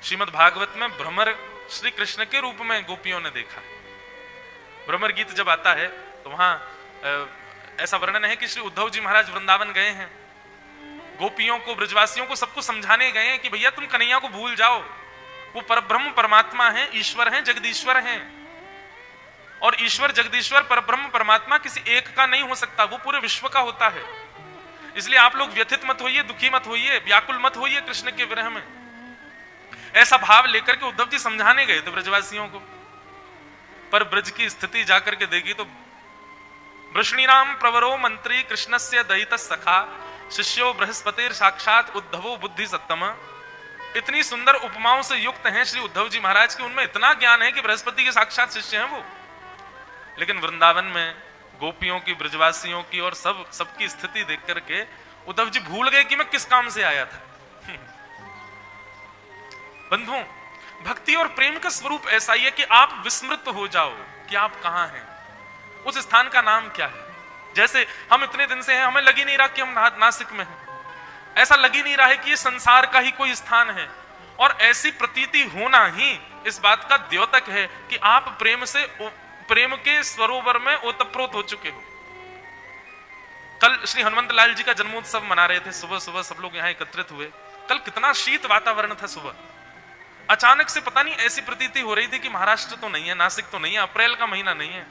श्रीमद् भागवत में भ्रमर श्री कृष्ण के रूप में गोपियों ने देखा। भ्रमर गीत जब आता है तो वहां ऐसा वर्णन है कि श्री उद्धव जी महाराज वृंदावन गए हैं, गोपियों को, ब्रजवासियों को, सबको समझाने गए हैं कि भैया तुम कन्हैया को भूल जाओ, वो परब्रह्म परमात्मा है, ईश्वर हैं, जगदीश्वर हैं। और ईश्वर, जगदीश्वर, परब्रह्म परमात्मा किसी एक का नहीं हो सकता, वो पूरे विश्व का होता है। इसलिए आप लोग व्यथित मत होइए, दुखी मत होइए, व्याकुल मत होइए कृष्ण के विरह में। ऐसा भाव लेकर के उद्धव जी समझाने गए थे ब्रजवासियों को। पर ब्रज की स्थिति जाकर के देखी तो वृष्णिनाम प्रवरो मंत्री कृष्णस्य दयित सखा शिष्यो बृहस्पतिर साक्षात उद्धवो बुद्धि सत्तम। इतनी सुंदर उपमाओं से युक्त हैं श्री उद्धव जी महाराज की, उनमें इतना ज्ञान है कि बृहस्पति के साक्षात शिष्य हैं वो। लेकिन वृंदावन में गोपियों की, ब्रजवासियों की और सबकी स्थिति देख करके उद्धव जी भूल गए कि मैं किस काम से आया था। बंधुओं, भक्ति और प्रेम का स्वरूप ऐसा ही है कि आप विस्मृत हो जाओ कि आप कहां हैं, उस स्थान का नाम क्या है। जैसे हम इतने दिन से हैं, हमें लग ही नहीं रहा कि हम नासिक में हैं, ऐसा लग ही नहीं रहा है कि ये संसार का ही कोई स्थान है। और ऐसी प्रतीति होना ही इस बात का द्योतक है कि आप प्रेम के सरोवर में ओतप्रोत हो चुके हो। कल श्री हनुमंत लाल जी का जन्मोत्सव मना रहे थे, सुबह सुबह सब लोग यहाँ एकत्रित हुए। कल कितना शीत वातावरण था सुबह। अचानक से पता नहीं ऐसी प्रतीति हो रही थी कि महाराष्ट्र तो नहीं है, नासिक तो नहीं है, अप्रैल का महीना नहीं है,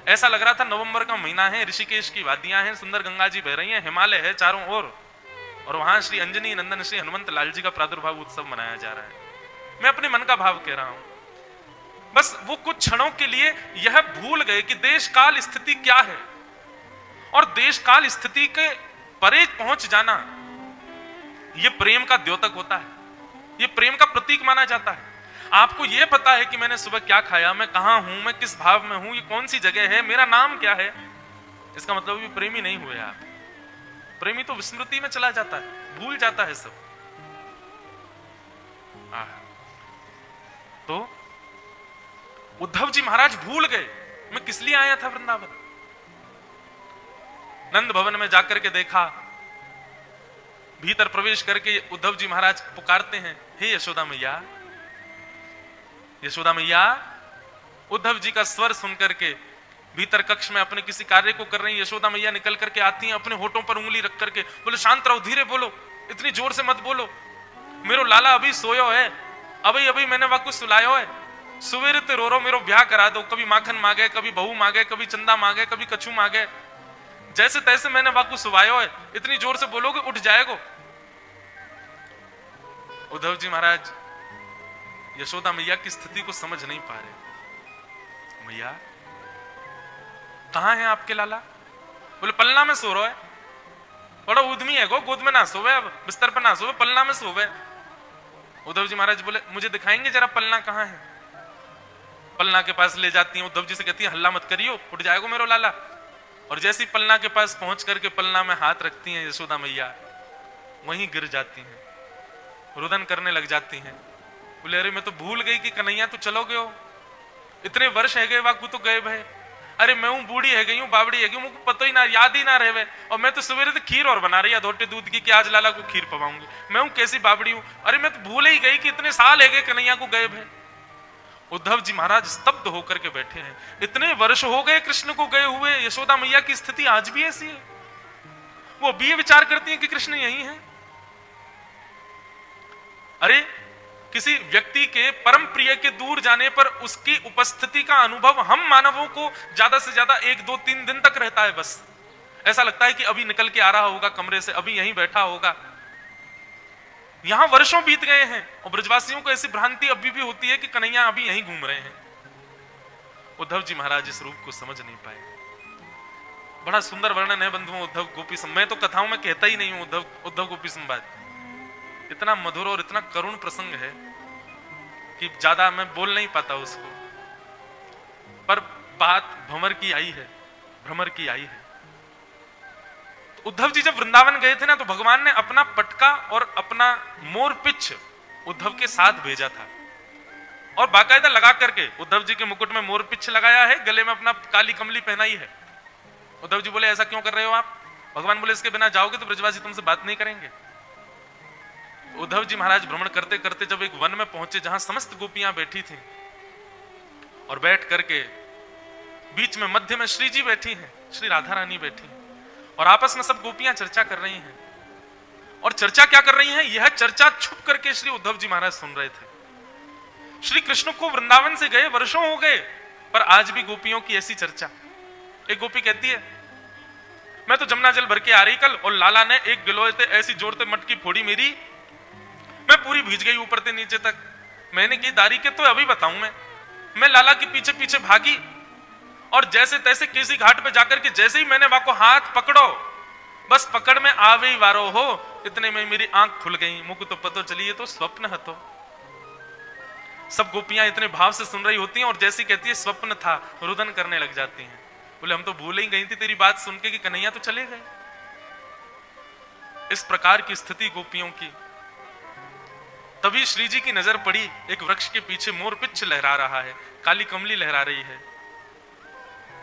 ऐसा लग रहा था नवंबर का महीना है, ऋषिकेश की वादियां हैं, सुंदर गंगा जी बह रही हैं, हिमालय है चारों ओर, और वहां श्री अंजनी नंदन श्री हनुमंत लाल जी का प्रादुर्भाव उत्सव मनाया जा रहा है। मैं अपने मन का भाव कह रहा हूं। बस वो कुछ क्षणों के लिए यह भूल गए कि देश काल स्थिति क्या है, और देश काल स्थिति के परे पहुंच जाना यह प्रेम का द्योतक होता है, यह प्रेम का प्रतीक माना जाता है। आपको यह पता है कि मैंने सुबह क्या खाया, मैं कहां हूं, मैं किस भाव में हूं, ये कौन सी जगह है, मेरा नाम क्या है, इसका मतलब भी प्रेमी नहीं हुए आप। प्रेमी तो विस्मृति में चला जाता है, भूल जाता है सब। तो उद्धव जी महाराज भूल गए मैं किस लिए आया था वृंदावन। नंद भवन में जाकर के देखा, भीतर प्रवेश करके उद्धव जी महाराज पुकारते हैं, हे यशोदा मैया, यशोदा मैया। उद्धव जी का स्वर सुनकर के भीतर कक्ष में अपने किसी कार्य को कर रही यशोदा मैया निकल करके आती हैं, अपने होठों पर उंगली रख करके बोले, शांत रहो, धीरे बोलो, इतनी जोर से मत बोलो, मेरो लाला अभी सोयो है, अभी अभी मैंने वाकु सुलायो है, सुवेरे ते रो रो मेरो ब्याह करा दो। कभी माखन मांगे, कभी बहू मांगे, कभी चंदा मांगे, कभी कछु मांगे, जैसे तैसे मैंने वाकु सुवायो है, इतनी जोर से बोलोगे उठ जाएगो। उद्धव जी महाराज यशोदा मैया की स्थिति को समझ नहीं पा रहे। मैया कहां है आपके लाला? बोले पलना में सो रहा है, बड़ा उद्यमी है, गोद में ना सोवे, अब बिस्तर पर ना सोवे, पलना में सोवे। उद्धव जी महाराज बोले, मुझे दिखाएंगे जरा पलना कहां है। पलना के पास ले जाती हैं, उद्धव जी से कहती हैं, हल्ला मत करियो, उठ जाएगा मेरो लाला। और जैसी पलना के पास पहुंच करके पलना में हाथ रखती हैं यशोदा मैया, वहीं गिर जाती हैं, रुदन करने लग जाती हैं। बोले, अरे मैं तो भूल गई कि कन्हैया तो चलोगे हो, इतने वर्ष है गए वाकू तो गए भय, अरे मैं हूं बूढ़ी है गई हूं, बाबड़ी है गई हूं, मुझको पता ही ना, याद ही ना रहे। और मैं तो सवेरे तो खीर और बना रही है धोटे दूध की कि आज लाला को खीर पवाऊंगी, मैं हूं कैसी बाबड़ी हूं, अरे मैं तो भूल ही गई कि इतने साल है गए कन्हैया को गए भय। उद्धव जी महाराज स्तब्ध होकर के बैठे हैं, इतने वर्ष हो गए कृष्ण को गए हुए, यशोदा मैया की स्थिति आज भी ऐसी है। वो अभी ये विचार करती हैं कि कृष्ण यही है। अरे किसी व्यक्ति के परम प्रिय के दूर जाने पर उसकी उपस्थिति का अनुभव हम मानवों को ज्यादा से ज्यादा 1, 2, 3 दिन तक रहता है। बस ऐसा लगता है कि अभी निकल के आ रहा होगा कमरे से, अभी यहीं बैठा होगा। यहां वर्षों बीत गए हैं और ब्रजवासियों को ऐसी भ्रांति अभी भी होती है कि कन्हैया अभी यहीं घूम रहे हैं। उद्धव जी महाराज इस रूप को समझ नहीं पाए। बड़ा सुंदर वर्णन है बंधुओं उद्धव गोपी संवाद। मैं तो कथाओं में कहता ही नहीं हूं उद्धव गोपी संवाद, इतना मधुर और इतना करुण प्रसंग है कि ज्यादा मैं बोल नहीं पाता उसको। पर बात भ्रमर की आई है। तो उद्धव जी जब वृंदावन गए थे ना, तो भगवान ने अपना पटका और अपना मोर पिच उद्धव के साथ भेजा था, और बाकायदा लगा करके उद्धव जी के मुकुट में मोर पिच लगाया है, गले में अपना काली कमली पहनाई है। उद्धव जी बोले, ऐसा क्यों कर रहे हो आप? भगवान बोले, इसके बिना जाओगे तो ब्रजवासी तुमसे बात नहीं करेंगे। उद्धव जी महाराज भ्रमण करते करते जब एक वन में पहुंचे जहां समस्त गोपियां बैठी थीं, और बैठ करके बीच में मध्य में श्री जी बैठी हैं, श्री राधा रानी बैठी हैं, और आपस में सब गोपियां चर्चा कर रही हैं। और चर्चा क्या कर रही हैं? यह चर्चा छुप करके श्री उद्धव जी महाराज सुन रहे थे। श्री कृष्ण को वृंदावन से गए वर्षों हो गए, पर आज भी गोपियों की ऐसी चर्चा। एक गोपी कहती है, मैं तो जमुना जल भर के आ रही कल, और लाला ने एक गिलोय से ऐसी जोर से मटकी फोड़ी मेरी, मैं पूरी भीज गई ऊपर से नीचे तक। मैंने की दारी के तो अभी बताऊं मैं लाला के पीछे पीछे भागी, और जैसे तैसे किसी घाट पे जाकर के जैसे ही मैंने वहां को हाथ पकड़ो, बस पकड़ में आवे ही वारो हो, इतने में मेरी आंख खुल गई, मुझको तो पता चली ये तो स्वप्न है। तो सब गोपियां इतने भाव से सुन रही होती हैं, और जैसी कहती है स्वप्न था, रुदन करने लग जाती हैं। बोले हम तो भूल ही गई थी तेरी बात सुन के कि कन्हैया तो चले गए। इस प्रकार की स्थिति गोपियों की। तभी श्री जी की नजर पड़ी, एक वृक्ष के पीछे मोर पिच्छ लहरा रहा है, काली कमली लहरा रही है।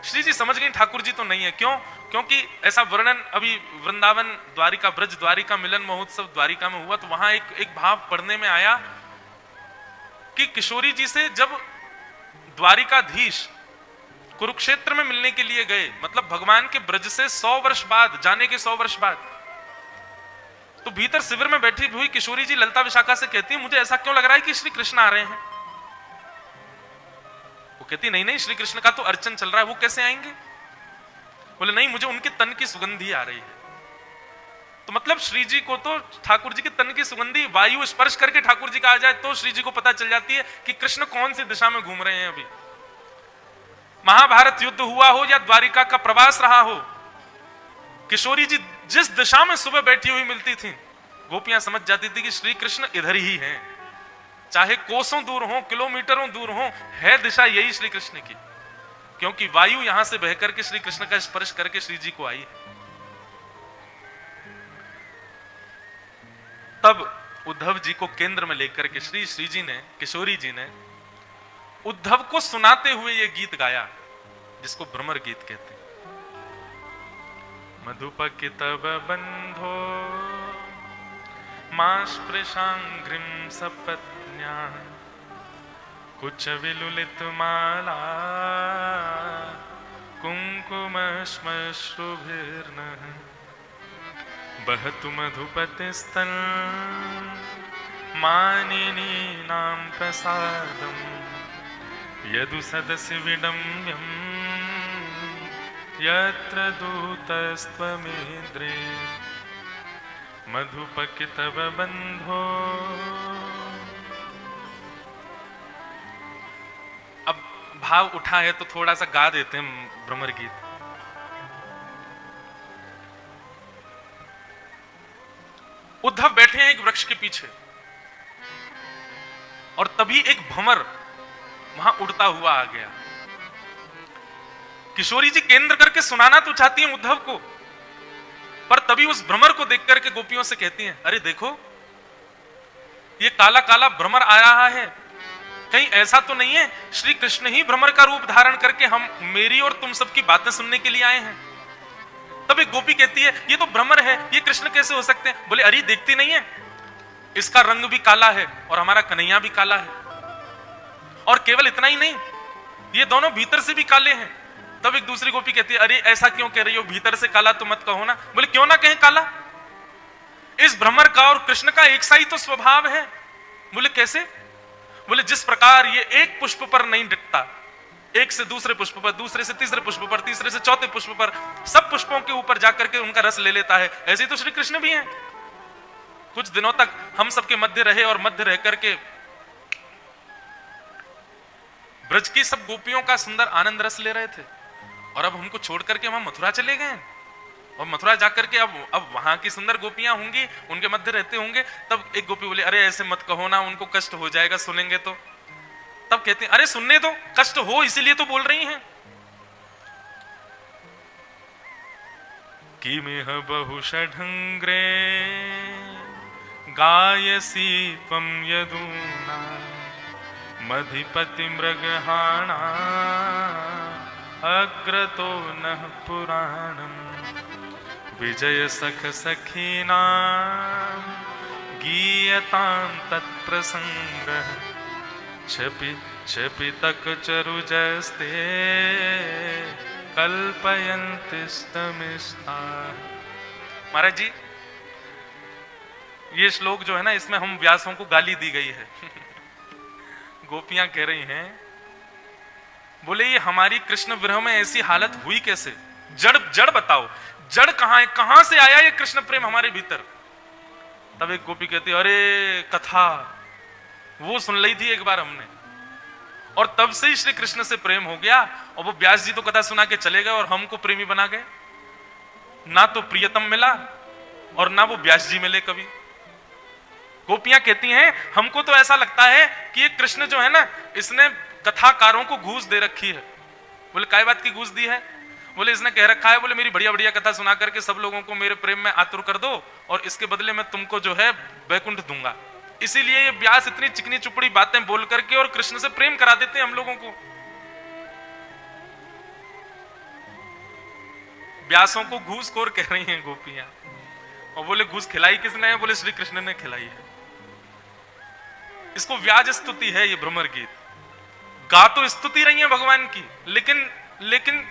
श्री जी समझ गई ठाकुर जी तो नहीं है। क्यों? क्योंकि ऐसा वर्णन अभी वृंदावन द्वारिका ब्रज द्वारिका मिलन महोत्सव द्वारिका में हुआ, तो वहां एक भाव पढ़ने में आया कि किशोरी जी से जब द्वारिकाधीश कुरुक्षेत्र में मिलने के लिए गए, मतलब भगवान के ब्रज से 100 वर्ष बाद, जाने के 100 वर्ष बाद, तो भीतर शिविर में बैठी हुई किशोरी जी ललिता विशाखा से कहती है, मुझे ऐसा क्यों लग रहा है कि श्री कृष्ण आ रहे हैं। वो कहती नहीं नहीं, श्री कृष्ण का तो अर्चन चल रहा है, वो कैसे आएंगे। बोले नहीं, मुझे उनके तन की सुगंधी आ रही है। तो मतलब श्री जी को तो ठाकुर जी के तन की सुगंधी वायु स्पर्श करके ठाकुर जी का आ जाए तो श्री जी को पता चल जाती है कि कृष्ण कौन सी दिशा में घूम रहे हैं। अभी महाभारत युद्ध हुआ हो या द्वारिका का प्रवास रहा हो, किशोरी जी जिस दिशा में सुबह बैठी हुई मिलती थी, गोपियां समझ जाती थी कि श्री कृष्ण इधर ही हैं, चाहे कोसों दूर हो, किलोमीटरों दूर हो, है दिशा यही श्री कृष्ण की, क्योंकि वायु यहां से बहकर के श्री कृष्ण का स्पर्श करके श्री जी को आई है। तब उद्धव जी को केंद्र में लेकर के श्री जी ने, किशोरी जी ने उद्धव को सुनाते हुए यह गीत गाया, जिसको भ्रमर गीत कहते हैं। मधुपकितव बंधो मास्पृशांघ्रिं सपत्न्या कुच विलुलित माला कुंकुमश्मश्रुभिर्नः बहतु मधुपतिस्तन मानिनीनां प्रसादं यदु सदसि विडम्यं यत्र दूतस्त्वमीद्रे मधुपकितव बंधो। अब भाव उठा है तो थोड़ा सा गा देते हैं भ्रमर गीत। उद्धव बैठे हैं एक वृक्ष के पीछे, और तभी एक भंवर वहां उड़ता हुआ आ गया। किशोरी जी केंद्र करके सुनाना तो चाहती हैं उद्धव को, पर तभी उस भ्रमर को देख करके गोपियों से कहती हैं, अरे देखो ये काला काला भ्रमर आ रहा है, कहीं ऐसा तो नहीं है श्री कृष्ण ही भ्रमर का रूप धारण करके हम मेरी और तुम सबकी बातें सुनने के लिए आए हैं। तब एक गोपी कहती है, ये तो भ्रमर है, ये कृष्ण कैसे हो सकते हैं। बोले अरे देखती नहीं है, इसका रंग भी काला है और हमारा कन्हैया भी काला है, और केवल इतना ही नहीं, ये दोनों भीतर से भी काले हैं। तब एक दूसरी गोपी कहती है, अरे ऐसा क्यों कह रही हो, भीतर से काला तो मत कहो ना। बोले क्यों ना कहें काला, इस भ्रमर का और कृष्ण का एक सा ही तो स्वभाव है। बोले कैसे। बोले जिस प्रकार ये एक पुष्प पर नहीं डिटता, एक से दूसरे पुष्प पर, दूसरे से तीसरे पुष्प पर, तीसरे से चौथे पुष्प पर, सब पुष्पों के ऊपर जाकर के उनका रस ले लेता है, ऐसे ही तो श्री कृष्ण भी हैं। कुछ दिनों तक हम सबके मध्य रहे और मध्य रह करके ब्रज की सब गोपियों का सुंदर आनंद रस ले रहे थे, और अब हमको छोड़ करके हम मथुरा चले गए, और मथुरा जाकर के अब वहां की सुंदर गोपियां होंगी, उनके मध्य रहते होंगे। तब एक गोपी बोले, अरे ऐसे मत कहो ना, उनको कष्ट हो जाएगा सुनेंगे तो। तब कहते हैं, अरे सुनने दो, कष्ट हो इसीलिए तो बोल रही हैं। किमिह बहुषढंग्रे गायसी त्वं यदूना मधिपति मृगहाणा अग्रतो नः पुराणम् विजय सख सखीनां गीयतां तत्प्रसंगः क्षपितक चरुजस्ते कल्पयन्तिस्तमिष्टाः। महाराज जी, ये श्लोक जो है ना, इसमें हम व्यासों को गाली दी गई है। गोपियां कह रही हैं, बोले ये हमारी कृष्ण विरह में ऐसी हालत हुई कैसे? जड़ जड़ बताओ, जड़ कहां है, कहां से आया ये कृष्ण प्रेम हमारे भीतर? तब एक गोपी कहती, अरे कथा वो सुन ली थी एक बार हमने, और तब से ही श्री कृष्ण से प्रेम हो गया। और वो व्यास जी तो कथा सुना के चले गए और हमको प्रेमी बना गए। ना तो प्रियतम मिला और ना वो व्यास जी मिले कभी। गोपियां कहती हैं, हमको तो ऐसा लगता है कि ये कृष्ण जो है ना, इसने कथाकारों को घूस दे रखी है। बोले काय बात की घूस दी है? बोले इसने कह रखा है, बोले मेरी बढ़िया बढ़िया कथा सुना करके सब लोगों को मेरे प्रेम में आतुर कर दो और इसके बदले में तुमको जो है वैकुंठ दूंगा। इसीलिए ये व्यास इतनी चिकनी चुपड़ी बातें बोल करके और कृष्ण से प्रेम करा देते हैं हम लोगों को। व्यासों को घूसखोर कह रही हैं गोपियां। और बोले घूस खिलाई किसने है? बोले श्री कृष्ण ने खिलाई है। इसको व्याज स्तुति है ये भ्रमर गीत। गा तो स्तुति रही है भगवान की, लेकिन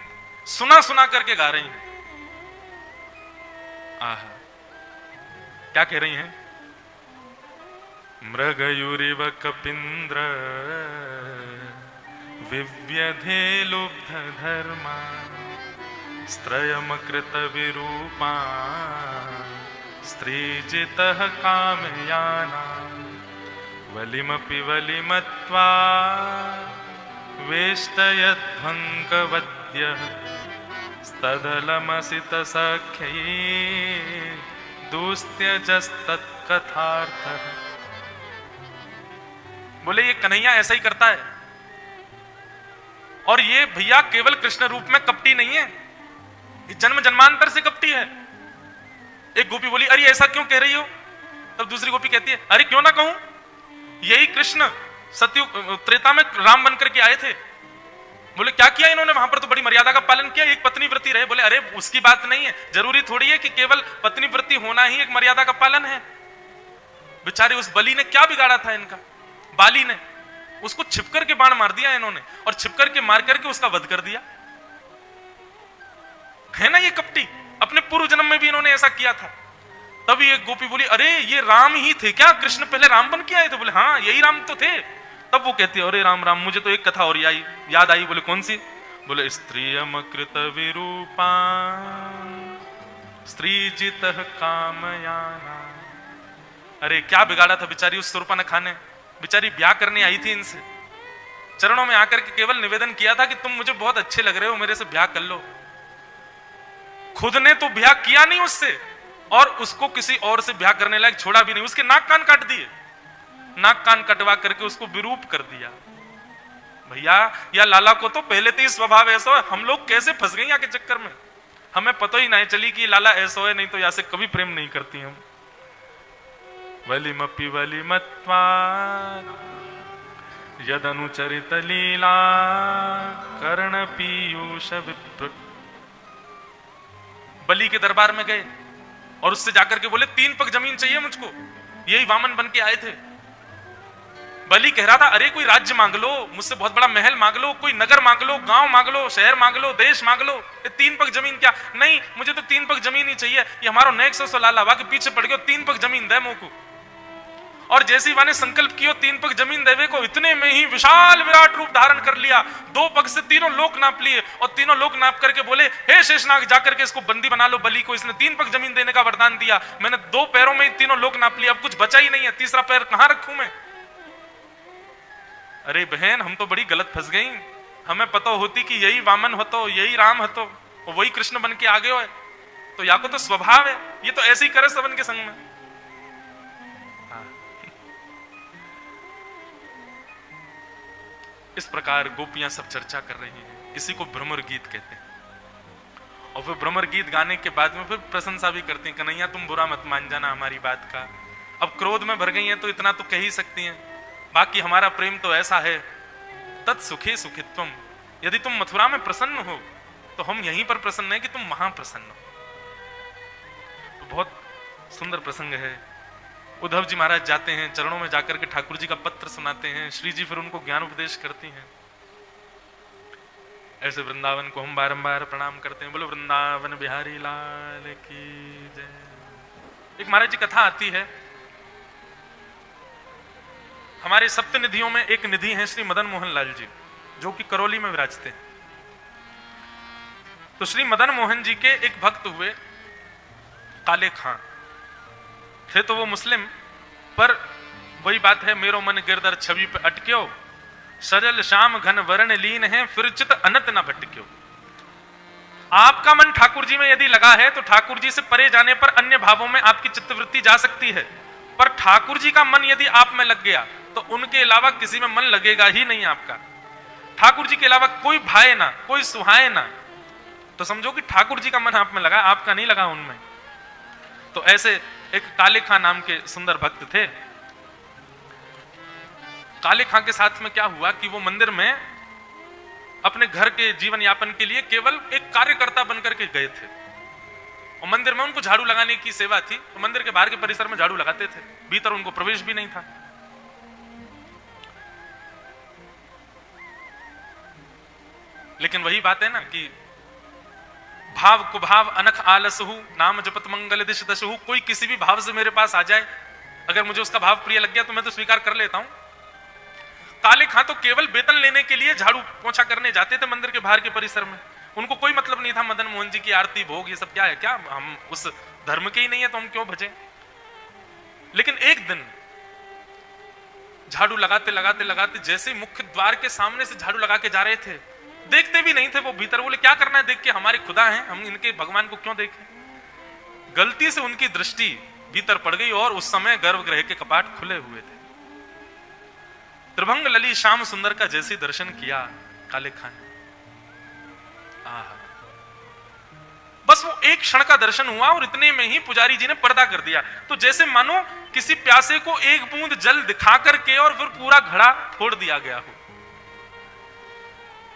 सुना सुना करके गा रही हैं। आहा, क्या कह रही हैं? मृगयुरिव कपिंद्र विव्यधे लुब्ध धर्मा स्त्रयमकृत विरूपा स्त्रीजितः कामयाना वलिमपि वलिमत्वा वेष्टयद्भङ्गवद्यः स्तदलमसितसख्यै दुस्त्यजस्तत्कथार्थः। बोले ये कन्हैया ऐसा ही करता है। और ये भैया केवल कृष्ण रूप में कपटी नहीं है, ये जन्म जन्मांतर से कपटी है। एक गोपी बोली, अरे ऐसा क्यों कह रही हो? तब दूसरी गोपी कहती है, अरे क्यों ना कहूं, यही कृष्ण सत्युग त्रेता में राम बनकर के आए थे। बोले क्या किया इन्होंने वहां पर? तो बड़ी मर्यादा का पालन किया, एक पत्नी व्रती रहे। बोले अरे उसकी बात नहीं है, जरूरी थोड़ी है कि केवल पत्नी व्रती होना ही एक मर्यादा का पालन है। बेचारे उस बलि ने क्या बिगाड़ा था इनका? बाली ने उसको छिपकर के बाण मार दिया इन्होंने, और छिपकर के मार करके उसका वध कर दिया। है ना ये कपटी? अपने पूर्व जन्म में भी इन्होंने ऐसा किया था। तभी एक गोपी बोली, अरे ये राम ही थे क्या? कृष्ण पहले राम बन के आए थे? बोले हाँ यही राम तो थे। तब वो कहती है, अरे राम राम, मुझे तो एक कथा और याद आई। बोले कौन सी? बोले स्त्रियमकृत विरूपा स्त्रीजितः कामयाना। अरे क्या बिगाड़ा था बेचारी उस शूर्पणखा ने? बेचारी ब्याह करने आई थी इनसे, चरणों में आकर के केवल निवेदन किया था कि तुम मुझे बहुत अच्छे लग रहे हो, मेरे से ब्याह कर लो। खुद ने तो ब्याह किया नहीं उससे, और उसको किसी और से ब्याह करने लायक छोड़ा भी नहीं। उसके नाक कान काट दिए, नाक कान कटवा करके उसको विरूप कर दिया। भैया या लाला को तो पहले से ही स्वभाव ऐसा है, हम लोग कैसे फंस गए यहाँ के चक्कर में, हमें पता ही नहीं चली कि लाला ऐसा है, नहीं तो यहाँ से कभी प्रेम नहीं करती हम। वलिमपि वलिमत्वा यदनुचरित लीला कर्ण पीयूष विप्र। बलि के दरबार में गए और उससे जाकर के बोले 3 पग जमीन चाहिए मुझको, यही वामन बन के आए थे। बलि कह रहा था, अरे कोई राज्य मांग लो मुझसे, बहुत बड़ा महल मांग लो, कोई नगर मांग लो, गांव मांग लो, शहर मांग लो, देश मांग लो, ये 3 पग जमीन क्या? नहीं मुझे तो 3 पग जमीन ही चाहिए। ये हमारो नेक्स्ट सो लाला वा के पीछे पड़ गयो, 3 पग जमीन दे मोको। और जैसी वाने संकल्प कियो 3 पग जमीन देवे को, इतने में ही विशाल विराट रूप धारण कर लिया। 2 पग से तीनों लोक नाप लिए और तीनों लोक नाप करके बोले, हे शेषनाग जाकर के इसको बंदी बना लो बलि को, इसने 3 पग जमीन देने का वरदान दिया, मैंने 2 पैरों में ही तीनों लोक नाप लिया, अब कुछ बचा ही नहीं है, तीसरा पैर कहां रखूं मैं? अरे बहन हम तो बड़ी गलत फंस गई, हमें पता होती कि यही वामन होतो, यही राम होतो, और वही कृष्ण बन के आगे हो, तो या को तो स्वभाव है, ये तो ऐसे ही करे सबन के संग में। इस प्रकार गोपियां सब चर्चा कर रही हैं, इसी को भ्रमर गीत कहते हैं। और फिर भ्रमर गीत गाने के बाद में फिर प्रशंसा भी करती हैं, कन्हैया तुम बुरा मत मान जाना हमारी बात का, अब क्रोध में भर गई हैं तो इतना तो कह ही सकती हैं, बाकी हमारा प्रेम तो ऐसा है, तत् सुखे सुखित्वम, यदि तुम मथुरा में प्रसन्न हो तो हम यहीं पर प्रसन्न हैं कि तुम वहां प्रसन्न हो। तो बहुत सुंदर प्रसंग है उद्धव जी महाराज जाते हैं, चरणों में जाकर के ठाकुर जी का पत्र सुनाते हैं, श्री जी फिर उनको ज्ञान उपदेश करती हैं। ऐसे वृंदावन को हम बारंबार प्रणाम करते हैं। बोलो वृंदावन बिहारी लाल की जय। एक महाराज जी कथा आती है, हमारे सप्त निधियों में एक निधि है श्री मदन मोहन लाल जी, जो कि करौली में विराजते हैं। तो श्री मदन मोहन जी के एक भक्त हुए काले खां थे, तो वो मुस्लिम, पर वही बात है, मेरो मन गिरधर छवि पे अटक्यो, सजल श्याम घन वर्ण लीन है, फिर चित अनंत न भटक्यो। आपका मन ठाकुर जी में यदि लगा है तो ठाकुर जी से परे जाने पर अन्य भावों में आपकी चित्तवृत्ति जा सकती है, पर ठाकुर जी का मन यदि आप में लग गया तो उनके अलावा किसी में मन लगेगा ही नहीं आपका। ठाकुर जी के अलावा कोई भाए ना, कोई सुहाए ना, तो समझो कि ठाकुर जी का मन आप में लगा, आपका नहीं लगा उनमें। तो ऐसे एक काले खां नाम के सुंदर भक्त थे। काले खां के साथ में क्या हुआ कि वो मंदिर में अपने घर के जीवन यापन के लिए केवल एक कार्यकर्ता बनकर के गए थे, और मंदिर में उनको झाड़ू लगाने की सेवा थी, तो मंदिर के बाहर के परिसर में झाड़ू लगाते थे, भीतर उनको प्रवेश भी नहीं था। लेकिन वही बात है ना कि भाव कुभाव अनख आलसहु नाम जपत मंगल दिश दशहु। कोई किसी भी भाव से मेरे पास आ जाए, अगर मुझे उसका भाव प्रिय लग गया तो मैं तो स्वीकार कर लेता हूं। काले खां तो केवल वेतन लेने के लिए झाड़ू पोछा करने जाते थे मंदिर के बाहर के परिसर में, उनको कोई मतलब नहीं था मदन मोहन जी की आरती भोग ये सब क्या है, क्या हम उस धर्म के ही नहीं है तो हम क्यों भजे। लेकिन एक दिन झाड़ू लगाते लगाते लगाते जैसे मुख्य द्वार के सामने से झाड़ू लगा के जा रहे थे, देखते भी नहीं थे वो भीतर। बोले क्या करना है देख के, हमारे खुदा हैं, हम इनके भगवान को क्यों देखें। गलती से उनकी दृष्टि भीतर पड़ गई और उस समय गर्भगृह के कपाट खुले हुए थे। त्रिभंग लली श्याम सुंदर का जैसे दर्शन किया काले खां ने, बस वो एक क्षण का दर्शन हुआ और इतने में ही पुजारी जी ने पर्दा कर दिया। तो जैसे मानो किसी प्यासे को एक बूंद जल दिखा करके और फिर पूरा घड़ा फोड़ दिया गया हो।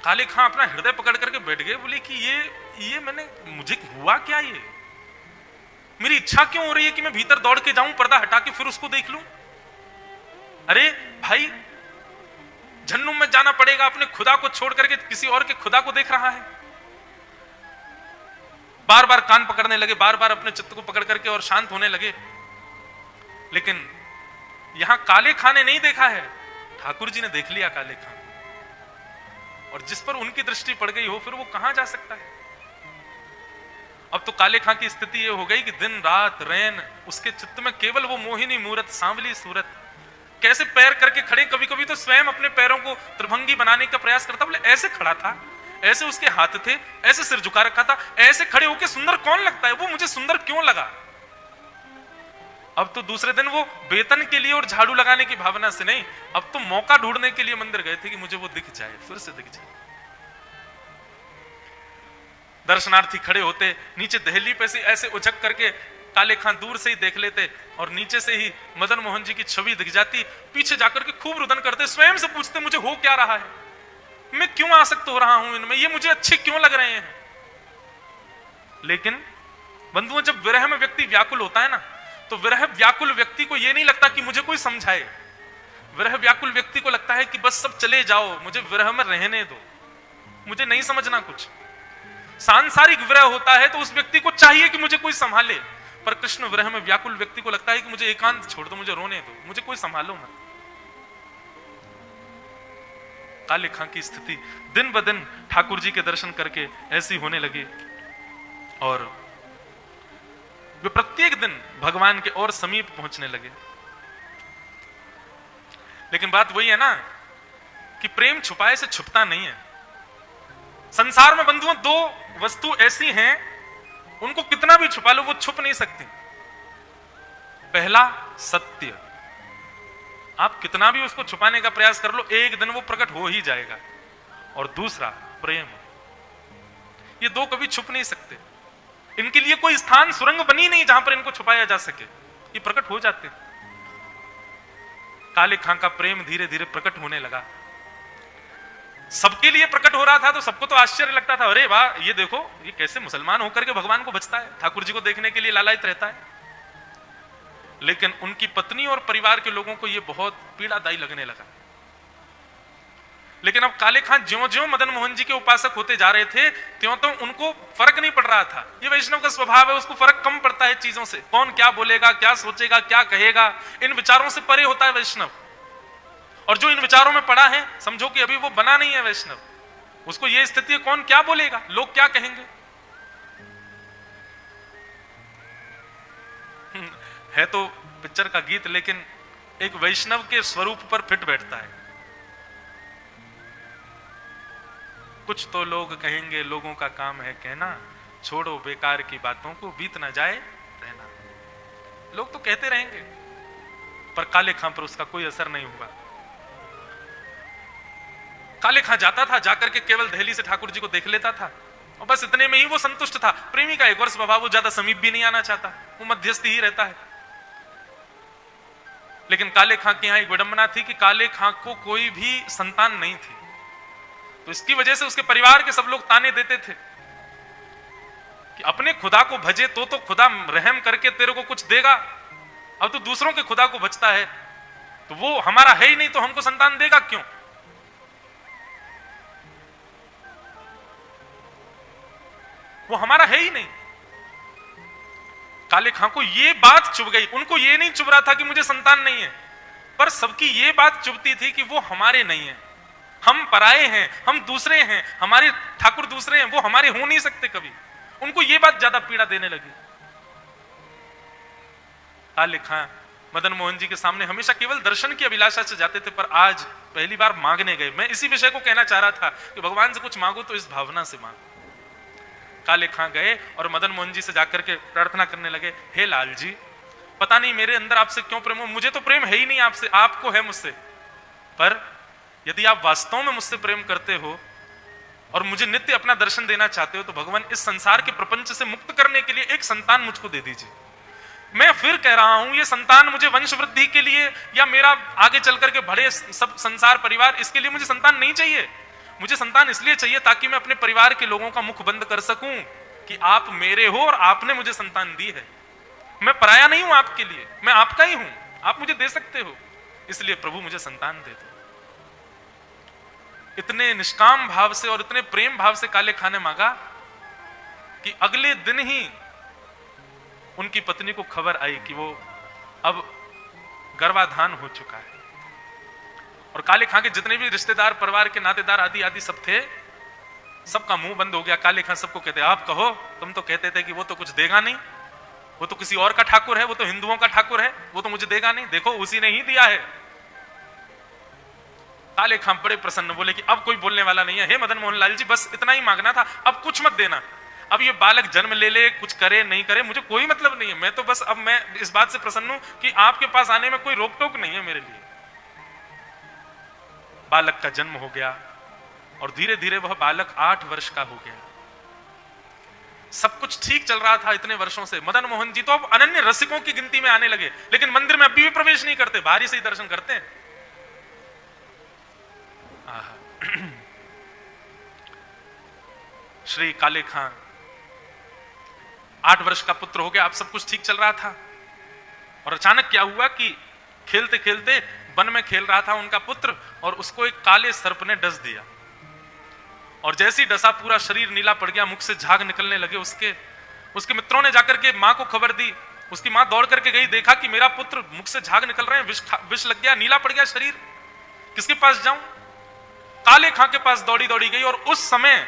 काले खां अपना हृदय पकड़ करके बैठ गए, बोले कि ये मैंने, मुझे हुआ क्या, ये मेरी इच्छा क्यों हो रही है कि मैं भीतर दौड़ के जाऊं, पर्दा हटा के फिर उसको देख लूं। अरे भाई, जहन्नुम में जाना पड़ेगा, अपने खुदा को छोड़ करके किसी और के खुदा को देख रहा है। बार बार कान पकड़ने लगे, बार बार अपने चित्त को पकड़ करके और शांत होने लगे। लेकिन यहां काले खां ने नहीं देखा है, ठाकुर जी ने देख लिया काले खां, और जिस पर उनकी दृष्टि पड़ गई हो फिर वो कहां जा सकता है। अब तो काले खां की स्थिति ये हो गई कि दिन रात रैन उसके चित्त में केवल वो मोहिनी मूरत, सांवली सूरत, कैसे पैर करके खड़े, कभी कभी तो स्वयं अपने पैरों को त्रिभंगी बनाने का प्रयास करता। बोले ऐसे खड़ा था, ऐसे उसके हाथ थे, ऐसे सिर झुका रखा था, ऐसे खड़े होके सुंदर कौन लगता है, वो मुझे सुंदर क्यों लगा। अब तो दूसरे दिन वो वेतन के लिए और झाड़ू लगाने की भावना से नहीं, अब तो मौका ढूंढने के लिए मंदिर गए थे कि मुझे वो दिख जाए, फिर से दिख जाए। दर्शनार्थी खड़े होते, नीचे दहली पे से ऐसे उछक करके काले खां दूर से ही देख लेते और नीचे से ही मदन मोहन जी की छवि दिख जाती। पीछे जाकर के खूब रुदन करते, स्वयं से पूछते मुझे हो क्या रहा है, मैं क्यों आसक्त हो रहा हूं इनमें, ये मुझे अच्छे क्यों लग रहे हैं। लेकिन बंधुओं, जब विरह में व्यक्ति व्याकुल होता है ना, तो विरह व्याकुल व्यक्ति को यह नहीं लगता कि मुझे कोई समझाए। विरह व्याकुल व्यक्ति को लगता है कि बस सब चले जाओ, मुझे विरह में रहने दो, मुझे नहीं समझना कुछ। सांसारिक विरह होता है तो उस व्यक्ति को चाहिए कि मुझे कोई संभाले, पर कृष्ण विरह में व्याकुल व्यक्ति को लगता है कि मुझे एकांत छोड़ दो, मुझे रोने दो, मुझे कोई संभालो मत। काले खां की स्थिति दिन ब दिन ठाकुर जी के दर्शन करके ऐसी होने लगी और वे प्रत्येक दिन भगवान के और समीप पहुंचने लगे। लेकिन बात वही है ना कि प्रेम छुपाए से छुपता नहीं है। संसार में बंधुओं दो वस्तु ऐसी हैं, उनको कितना भी छुपा लो वो छुप नहीं सकती। पहला सत्य, आप कितना भी उसको छुपाने का प्रयास कर लो, एक दिन वो प्रकट हो ही जाएगा। और दूसरा प्रेम, ये दो कभी छुप नहीं सकते। इनके लिए कोई स्थान, सुरंग बनी नहीं जहां पर इनको छुपाया जा सके, ये प्रकट हो जाते। काले खां का प्रेम धीरे धीरे प्रकट होने लगा। सबके लिए प्रकट हो रहा था तो सबको तो आश्चर्य लगता था, अरे वाह, ये देखो ये कैसे मुसलमान होकर के भगवान को भजता है, ठाकुर जी को देखने के लिए लालायित रहता है। लेकिन उनकी पत्नी और परिवार के लोगों को यह बहुत पीड़ादायी लगने लगा। लेकिन अब काले खां ज्यों-ज्यों मदन मोहन जी के उपासक होते जा रहे थे, त्यों उनको फर्क नहीं पड़ रहा था। ये वैष्णव का स्वभाव है, उसको फर्क कम पड़ता है चीजों से। कौन क्या बोलेगा, क्या सोचेगा, क्या कहेगा, इन विचारों से परे होता है वैष्णव। और जो इन विचारों में पड़ा है, समझो कि अभी वो बना नहीं है वैष्णव। उसको ये स्थिति है, कौन क्या बोलेगा, लोग क्या कहेंगे। है तो पिक्चर का गीत, लेकिन एक वैष्णव के स्वरूप पर फिट बैठता है। कुछ तो लोग कहेंगे, लोगों का काम है कहना, छोड़ो बेकार की बातों को, बीत ना जाए रहना। लोग तो कहते रहेंगे, पर काले खां पर उसका कोई असर नहीं हुआ। काले खां जाता था, जाकर के केवल दहली से ठाकुर जी को देख लेता था और बस इतने में ही वो संतुष्ट था। प्रेमी का एक और स्वभाव, वो ज्यादा समीप भी नहीं आना चाहता, वो मध्यस्थी ही रहता है। लेकिन काले खां के यहां एक विडंबना थी कि काले खां को कोई भी संतान नहीं थी। तो इसकी वजह से उसके परिवार के सब लोग ताने देते थे कि अपने खुदा को भजे तो खुदा रहम करके तेरे को कुछ देगा। अब तो दूसरों के खुदा को भजता है, तो वो हमारा है ही नहीं, तो हमको संतान देगा क्यों। वो हमारा है ही नहीं। काले खां को ये बात चुभ गई। उनको ये नहीं चुभ रहा था कि मुझे संतान नहीं है, पर सबकी ये बात चुभती थी कि वो हमारे नहीं है, हम पराये हैं, हम दूसरे हैं, हमारे ठाकुर दूसरे हैं, वो हमारे हो नहीं सकते कभी। उनको ये बात ज्यादा पीड़ा देने लगी। काले खां मदन मोहन जी के सामने हमेशा केवल दर्शन की अभिलाषा से जाते थे, पर आज पहली बार मांगने गए। मैं इसी विषय को कहना चाह रहा था कि भगवान से कुछ मांगो तो इस भावना से मांगो। काले खां गए और मदन मोहन जी से जाकर के प्रार्थना करने लगे, हे लाल जी, पता नहीं मेरे अंदर आपसे क्यों प्रेम हो, मुझे तो प्रेम है ही नहीं आपसे, आपको है मुझसे। पर यदि आप वास्तव में मुझसे प्रेम करते हो और मुझे नित्य अपना दर्शन देना चाहते हो, तो भगवान इस संसार के प्रपंच से मुक्त करने के लिए एक संतान मुझको दे दीजिए। मैं फिर कह रहा हूं, ये संतान मुझे वंश वृद्धि के लिए या मेरा आगे चल करके बड़े सब संसार परिवार, इसके लिए मुझे संतान नहीं चाहिए। मुझे संतान इसलिए चाहिए ताकि मैं अपने परिवार के लोगों का मुख बंद कर सकूं कि आप मेरे हो और आपने मुझे संतान दी है। मैं पराया नहीं हूं आपके लिए, मैं आपका ही हूं, आप मुझे दे सकते हो, इसलिए प्रभु मुझे संतान दे दो। इतने निष्काम भाव से और इतने प्रेम भाव से काले खां ने मांगा कि अगले दिन ही उनकी पत्नी को खबर आई कि वो अब गर्भाधान हो चुका है। और काले खां के जितने भी रिश्तेदार, परिवार के नातेदार आदि आदि सब थे, सबका मुंह बंद हो गया। काले खां सबको कहते, आप कहो, तुम तो कहते थे कि वो तो कुछ देगा नहीं, वो तो किसी और का ठाकुर है, वो तो हिंदुओं का ठाकुर है, वो तो मुझे देगा नहीं, देखो उसी ने ही दिया है। काले खां बड़े प्रसन्न, बोले कि अब कोई बोलने वाला नहीं है। हे मदन मोहन लाल जी, बस इतना ही मांगना था, अब कुछ मत देना। अब ये बालक जन्म ले ले, कुछ करे नहीं करे, मुझे कोई मतलब नहीं है। मैं तो बस अब मैं इस बात से प्रसन्न हूं कि आपके पास आने में कोई रोक टोक नहीं है मेरे लिए। बालक का जन्म हो गया और धीरे धीरे वह बालक 8 वर्ष का हो गया। सब कुछ ठीक चल रहा था इतने वर्षों से। मदन मोहन जी तो अब अनन्य रसिकों की गिनती में आने लगे, लेकिन मंदिर में अभी भी प्रवेश नहीं करते, बाहर से ही दर्शन करते हैं। श्री काले खां 8 वर्ष का पुत्र हो गया, अब सब कुछ ठीक चल रहा था। और अचानक क्या हुआ कि खेलते खेलते वन में खेल रहा था उनका पुत्र, और उसको एक काले सर्प ने डस दिया। और जैसे ही डसा, पूरा शरीर नीला पड़ गया, मुख से झाग निकलने लगे उसके मित्रों ने जाकर के मां को खबर दी। उसकी मां दौड़ करके गई, देखा कि मेरा पुत्र मुख से झाग निकल रहे हैं, विष लग गया, नीला पड़ गया शरीर, किसके पास जाऊं। काले खां के पास दौड़ी दौड़ी गई, और उस समय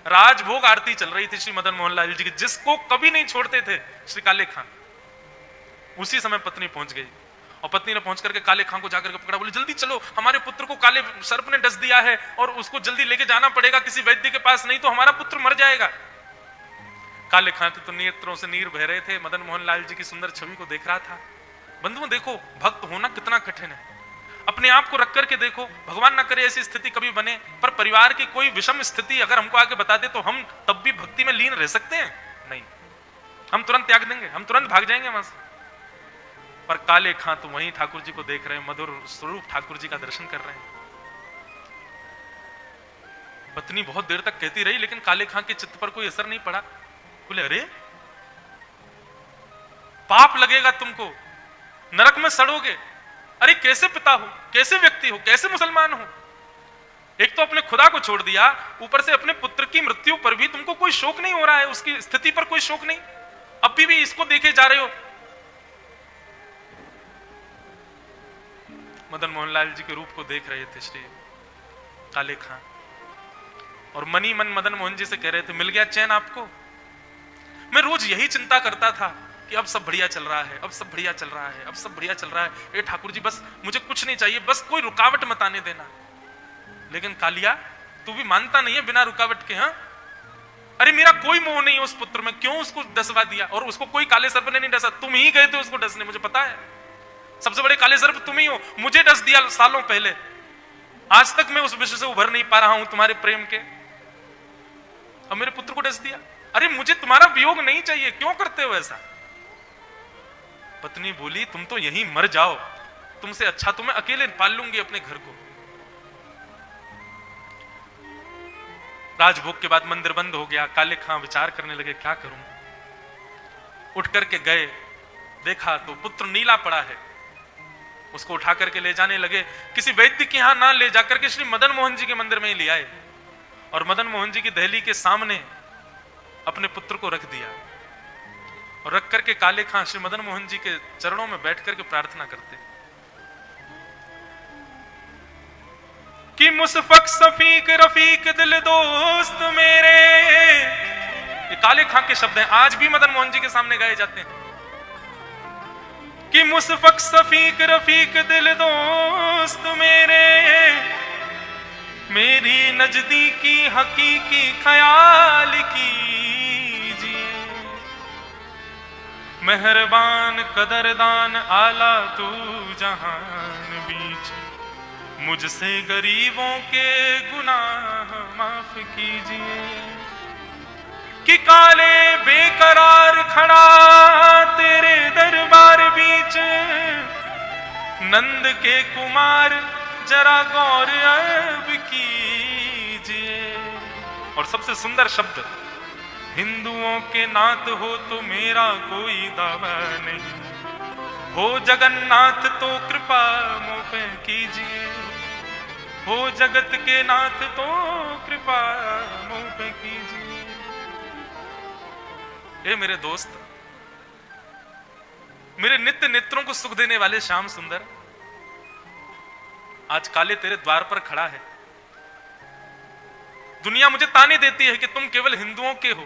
राजभोग आरती चल रही थी श्री मदन मोहन लाल जी की, जिसको कभी नहीं छोड़ते थे श्री काले खां। उसी समय पत्नी पहुंच गई, और पत्नी ने पहुंच करके काले खां को जाकर के पकड़ा, बोली जल्दी चलो, हमारे पुत्र को काले सर्प ने डस दिया है और उसको जल्दी लेके जाना पड़ेगा किसी वैद्य के पास, नहीं तो हमारा पुत्र मर जाएगा। काले खां के तो नेत्रों से नीर बह रहे थे, मदन मोहन लाल जी की सुंदर छवि को देख रहा था। बंधुओं देखो, भक्त होना कितना कठिन है। अपने आप को रख करके देखो, भगवान ना करे ऐसी स्थिति कभी बने, पर परिवार की कोई विषम स्थिति अगर हमको आके बता दे, तो हम तब भी भक्ति में लीन रह सकते हैं? नहीं, हम तुरंत त्याग देंगे, हम तुरंत भाग जाएंगे वहां से। पर काले खां तो वहीं ठाकुर जी को देख रहे हैं, मधुर स्वरूप ठाकुर जी का दर्शन कर रहे हैं। पत्नी बहुत देर तक कहती रही, लेकिन काले खां के चित्त पर कोई असर नहीं पड़ा। बोले अरे पाप लगेगा तुमको, नरक में सड़ोगे। अरे कैसे पिता हो, कैसे व्यक्ति हो, कैसे मुसलमान हो? एक तो अपने खुदा को छोड़ दिया, ऊपर से अपने पुत्र की मृत्यु पर भी तुमको कोई शोक नहीं हो रहा है, उसकी स्थिति पर कोई शोक नहीं, अब भी इसको देखे जा रहे हो। मदन मोहन लाल जी के रूप को देख रहे थे श्री काले खां, और मनी मन मदन मोहन जी से कह रहे थे, मिल गया चैन आपको? मैं रोज यही चिंता करता था कि अब सब बढ़िया चल रहा है, अब सब बढ़िया चल रहा है, अब सब बढ़िया चल रहा है, ए ठाकुर जी बस मुझे कुछ नहीं चाहिए, बस कोई रुकावट मत आने देना। लेकिन कालिया तू भी मानता नहीं है बिना रुकावट के? हाँ, अरे मेरा कोई मोह नहीं है उस पुत्र में, क्यों उसको डसवा दिया? और उसको कोई काले सर्प ने नहीं डसा, तुम ही गए थे उसको डसने, मुझे पता है। सबसे बड़े काले सर्प तुम ही हो, मुझे डस दिया सालों पहले, आज तक मैं उस विषय से उभर नहीं पा रहा हूं तुम्हारे प्रेम के, अब मेरे पुत्र को डस दिया। अरे मुझे तुम्हारा वियोग नहीं चाहिए, क्यों करते हो ऐसा? पत्नी बोली, तुम तो यहीं मर जाओ, तुमसे अच्छा तो मैं अकेले पाल लूंगी अपने घर को। राजभोग के बाद मंदिर बंद हो गया। काले खां विचार करने लगे, क्या करूं? उठ करके गए, देखा तो पुत्र नीला पड़ा है, उसको उठा करके ले जाने लगे। किसी वैद्य के यहां ना ले जाकर के श्री मदन मोहन जी के मंदिर में ही ले आए, और मदन मोहन जी की दहली के सामने अपने पुत्र को रख दिया, और रख करके काले खां श्री मदन मोहन जी के चरणों में बैठ करके प्रार्थना करते कि मुसफक सफीक रफीक दिल दोस्त मेरे। ये काले खां के शब्द हैं, आज भी मदन मोहन जी के सामने गाए जाते हैं कि मुसफक सफीक रफीक दिल दोस्त मेरे, मेरी नजदीकी हकीकी ख्याल कीजिए, मेहरबान कदरदान आला तू जहान बीच, मुझसे गरीबों के गुनाह माफ कीजिए। कि काले बेकरार खड़ा तेरे दरबार बीच, नंद के कुमार जरा गौर अब कीजिए। और सबसे सुंदर शब्द, हिंदुओं के नाथ हो तो मेरा कोई दावा नहीं, हो जगन्नाथ तो कृपा मुझ पे कीजिए, हो जगत के नाथ तो कृपा मुझ पे कीजिए। ए मेरे दोस्त, मेरे नित्य नेत्रों को सुख देने वाले श्याम सुंदर, आज काले तेरे द्वार पर खड़ा है। दुनिया मुझे ताने देती है कि तुम केवल हिंदुओं के हो,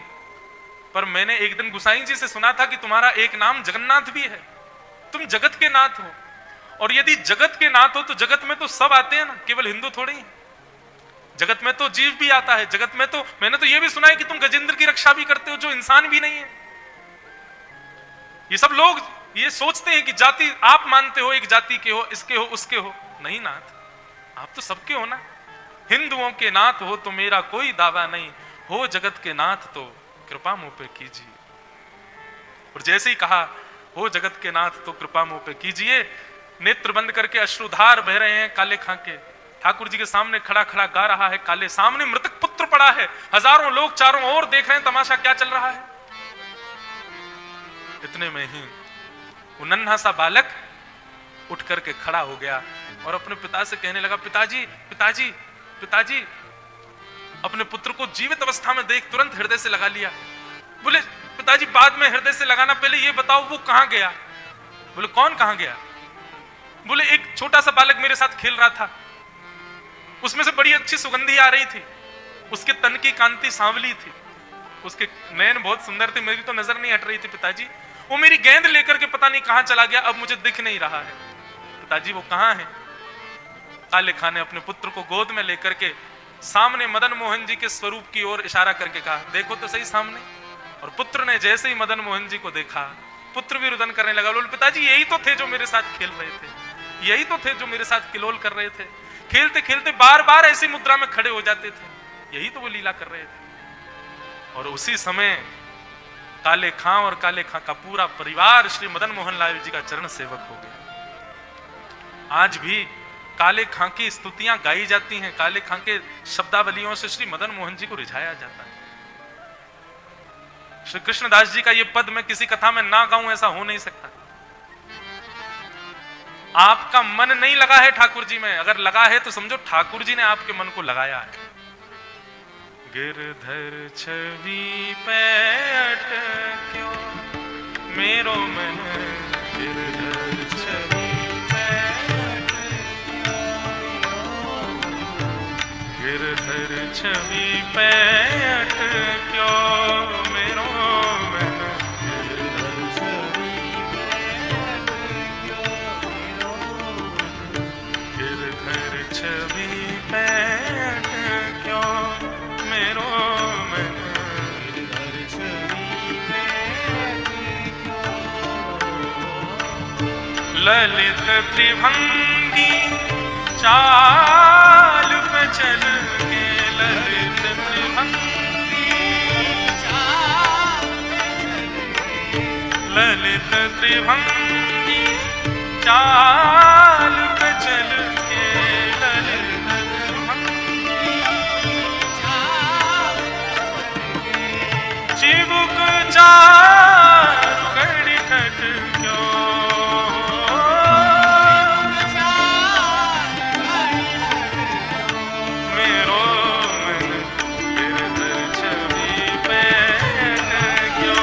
पर मैंने एक दिन गुसाई जी से सुना था कि तुम्हारा एक नाम जगन्नाथ भी है, तुम जगत के नाथ हो। और यदि जगत के नाथ हो तो जगत में तो सब आते हैं ना, केवल हिंदू थोड़े ही। जगत में तो जीव भी आता है, जगत में तो मैंने तो यह भी सुना है कि तुम गजेंद्र की रक्षा भी करते हो, जो इंसान भी नहीं है। ये सब लोग ये सोचते हैं कि जाति आप मानते हो, एक जाति के हो, इसके हो, उसके हो। नहीं नाथ, आप तो सबके हो ना। हिंदुओं के नाथ हो तो मेरा कोई दावा नहीं, हो जगत के नाथ तो कृपा मुझ पे कीजिए। और जैसे ही कहा हो जगत के नाथ तो कृपा मुझ पे कीजिए, नेत्र बंद करके अश्रुधार बह रहे हैं काले खां के। ठाकुर जी के सामने खड़ा खड़ा गा रहा है काले, सामने मृतक पुत्र पड़ा है, हजारों लोग चारों ओर देख रहे हैं तमाशा क्या चल रहा है। इतने में ही वो नन्हा सा बालक उठ करके खड़ा हो गया और अपने पिता से कहने लगा, पिताजी पिताजी पिताजी। अपने पुत्र को जीवित अवस्था में देख तुरंत हृदय से लगा लिया। बोले पिताजी बाद में हृदय से लगाना, पहले ये बताओ वो कहां गया? बोले कौन कहां गया? बोले एक छोटा सा बालक मेरे साथ खेल रहा था, उसमें से बड़ी अच्छी सुगंधी आ रही थी, उसके तन की कांति सांवली थी, उसके नयन बहुत सुंदर थे, मेरी तो नजर नहीं हट रही थी पिताजी। वो मेरी गेंद लेकर के पता नहीं कहां चला गया, अब मुझे दिख नहीं रहा है। पिताजी वो कहां है? काले खां ने अपने पुत्र को गोद में लेकर के सामने मदन मोहन जी के स्वरूप की ओर इशारा करके कहा, देखो तो सही सामने। और पुत्र ने जैसे ही मदन मोहन जी को देखा, पुत्र भी रुदन करने लगा। बोले पिताजी यही तो थे जो मेरे साथ खेल रहे थे, यही तो थे जो मेरे साथ किलोल कर रहे थे, खेलते खेलते बार बार ऐसी मुद्रा में खड़े हो जाते थे, यही तो वो लीला कर रहे थे। और उसी समय काले खां और काले खां का पूरा परिवार श्री मदन मोहन लाल जी का चरण सेवक हो गया। आज भी काले खां की स्तुतियां गाई जाती हैं, काले खां के शब्दावलियों से श्री मदन मोहन जी को रिझाया जाता है। श्री कृष्णदास जी का यह पद मैं किसी कथा में ना गाऊं ऐसा हो नहीं सकता। आपका मन नहीं लगा है ठाकुर जी में, अगर लगा है तो समझो ठाकुर जी ने आपके मन को लगाया है। गिरधर छवि पे अटक्यो मेरो मन, गिरधर छवि पे अटक्यो, गिरधर छवि पे अटक्यो मेरो मन, छवि पे अटक्यो मेरो मन, ललित त्रिभंगी चाल पे चल के, ललित त्रिभंगी चाल पे चल के, ललित त्रिभंगी चाल पे चल के, ललित त्रिभंगी चाल पे चल के, चिबुक चारु घड़ी खटक्यो मेरो मन, गिरधर छवि पे अटक्यो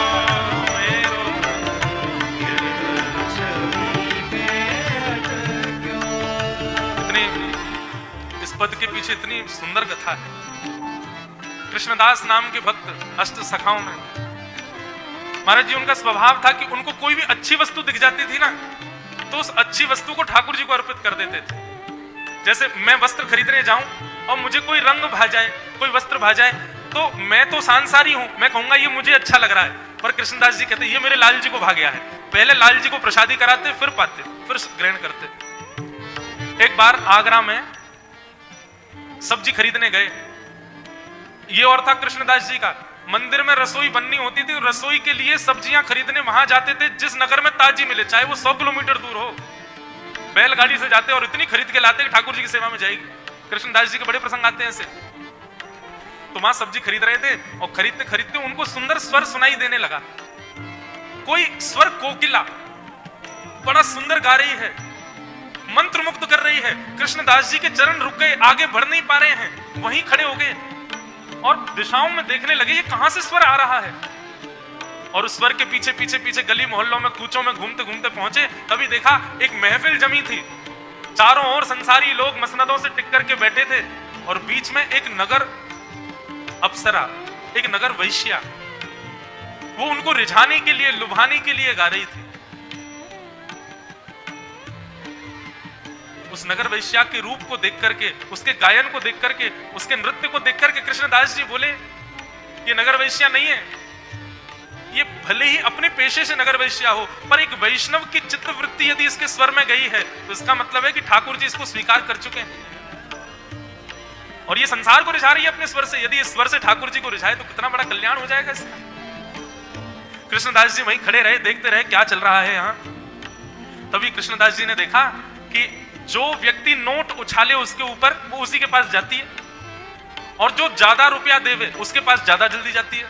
मेरो मन, गिरधर छवि पे अटक्यो। इतनी इस पद के पीछे इतनी सुंदर कथा है। कृष्णदास नाम के भक्त अष्ट सखाओं में महाराज जी, उनका स्वभाव था कि उनको कोई भी अच्छी वस्तु दिख जाती थी ना, तो उस अच्छी वस्तु को ठाकुर जी को अर्पित कर देते थे। जैसे मैं वस्त्र खरीदने जाऊं और मुझे कोई रंग भा जाए, कोई वस्त्र भा जाए, तो मैं तो सांसारी हूं, मैं कहूंगा ये मुझे अच्छा लग रहा है, पर कृष्णदास जी कहते ये मेरे लाल जी को भा गया है। पहले लाल जी को प्रसादी कराते, फिर पाते, फिर ग्रहण करते। एक बार आगरा में सब्जी खरीदने गए, ये और था कृष्णदास जी का, मंदिर में रसोई बननी होती थी, रसोई के लिए सब्जियां खरीदने वहां जाते थे जिस नगर में ताजी मिले, चाहे वो 100 किलोमीटर दूर हो, बैलगाड़ी से जाते और इतनी खरीद के लाते कि ठाकुर जी की सेवा में जाएगी। कृष्णदास जी के बड़े प्रसंग आते हैं ऐसे। तो वहां सब्जी खरीद रहे थे और खरीदते खरीदते उनको सुंदर स्वर सुनाई देने लगा। कोई स्वर कोकिला बड़ा सुंदर गा रही है, मंत्र मुक्त कर रही है। कृष्णदास जी के चरण रुक गए, आगे बढ़ नहीं पा रहे हैं, वहीं खड़े हो गए और दिशाओं में देखने लगे ये कहां से स्वर आ रहा है। और उस स्वर के पीछे पीछे पीछे गली मोहल्लों में कूचों में घूमते घूमते पहुंचे, तभी देखा एक महफिल जमी थी, चारों ओर संसारी लोग मसनदों से टिक करके बैठे थे और बीच में एक नगर अप्सरा, एक नगर वैश्या, वो उनको रिझाने के लिए, लुभाने के लिए गा रही थी। उस नगर वैश्या के रूप को देख करके, उसके गायन को देख करके, उसके नृत्य को देख करके कृष्णदास जी बोले ये नगर वैश्या नहीं है, ये भले ही अपने पेशे से नगर वैश्या हो, पर एक वैष्णव की चित्तवृत्ति यदि इसके स्वर में गई है तो इसका मतलब है कि ठाकुर जी इसको स्वीकार कर चुके हैं और ये संसार को रिझा रही है अपने स्वर से। यदि इस स्वर से ठाकुर जी को रिझाए तो कितना बड़ा कल्याण हो जाएगा इसका। कृष्णदास जी वहीं खड़े रहे, देखते रहे क्या चल रहा है यहाँ। तभी कृष्णदास जी ने देखा कि जो व्यक्ति नोट उछाले उसके ऊपर, वो उसी के पास जाती है, और जो ज्यादा रुपया देवे उसके पास ज्यादा जल्दी जाती है।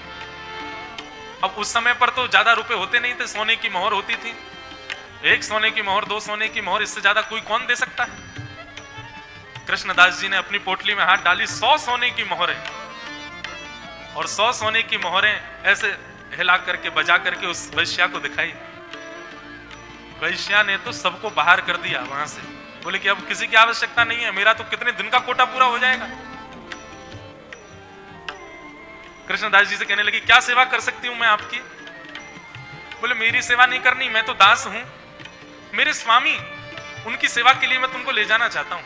अब उस समय पर तो ज्यादा रुपए होते नहीं थे, सोने की मोहर होती थी, 1 सोने की मोहर, 2 सोने की मोहर, इससे ज्यादा कोई कौन दे सकता है। कृष्णदास जी ने अपनी पोटली में हाथ डाली, 100 सोने की मोहरें, और 100 सोने की मोहरें ऐसे हिला करके, बजा करके उस वैश्या को दिखाई। वैश्या ने तो सबको बाहर कर दिया वहां से, बोले कि अब किसी की आवश्यकता नहीं है, मेरा तो कितने दिन का कोटा पूरा हो जाएगा। कृष्णदास जी से कहने लगी क्या सेवा कर सकती हूं मैं आपकी। बोले मेरी सेवा नहीं करनी, मैं तो दास हूं, मेरे स्वामी, उनकी सेवा के लिए मैं तुमको ले जाना चाहता हूं।